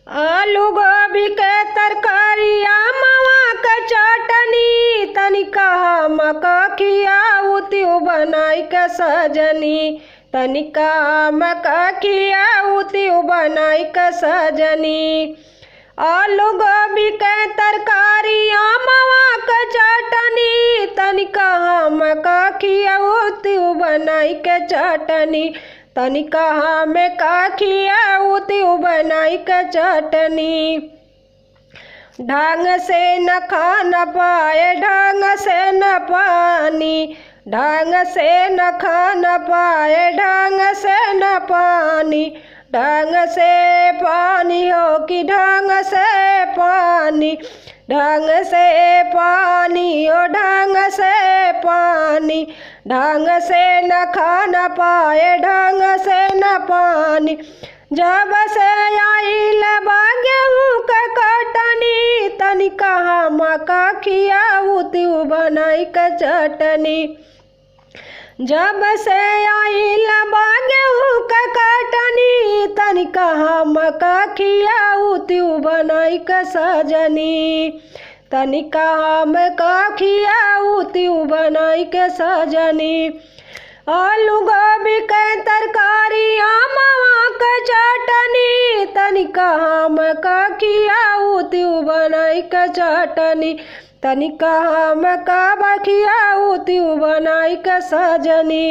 आलू गोभी के तरकारिया मवा के चटनी तनिका हम खियाऊ त्यू बनाई के सजनी तनिका हम खियाऊ त्यू बनाई के सजनी। आलू गोभी के तरकारिया मवा के चटनी तनिका हम खियाऊ त्यू बनाई के चटनी तनिका हम खियाऊ त्यू बनाई के चटनी। ढंग से न खाना पाए ढंग से न पानी ढंग से न खाना पाए ढंग से न पानी ढंग से पानी हो कि ढंग से पानी ढंग से पानी हो ढंग से पानी ढंग से न खाना पाए ढंग से न पानी। जब से आइल गेहूँ के कटनी तनिका हम खियाऊ त्यू बनाई के चटनी। जब से आइल गेहूँ के कटनी तनिका हम खियाऊ त्यू बनाई के सजनी तनिका हम खियाऊ त्यू बनाई के सजनी। आलू गोभी के तरकारी मवा के चटनी तनिका हम खियाऊ त्यू बनाई के चटनी तनिका हम खियाऊ त्यू बनाई के सजनी।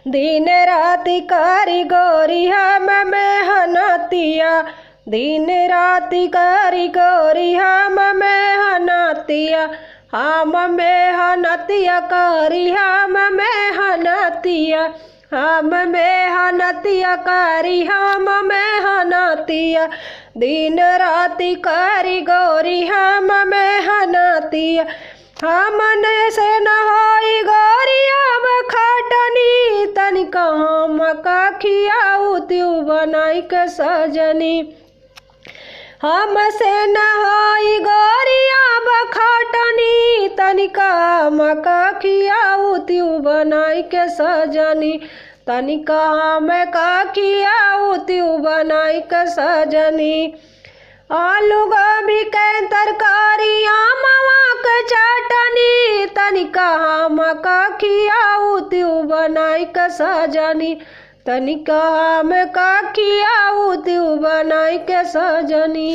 दिन राति करी गोरी हम मेहनतिया दिन राति करी गोरी हम मेहनतिया हम मेहनतिया करी हम मेहनतिया करी हम मेहनतिया दिन राति करी गोरी हम मेहनतिया। हमने से न होई गोरी अब खटनी तनिका हम खियाऊ त्यू बनाई के सजनी। हमसे न होई गोरी अब खटनी तनिका हम खियाऊ त्यू बनाई के सजनी तनिका हम खियाऊ त्यू बनाई के सजनी। आलू गोभी के तरकारी मवा के चटनी तनिका हम खियाऊ त्यू बनाई के सजनी तनिका हम खियाऊ त्यू बनाई के सजनी।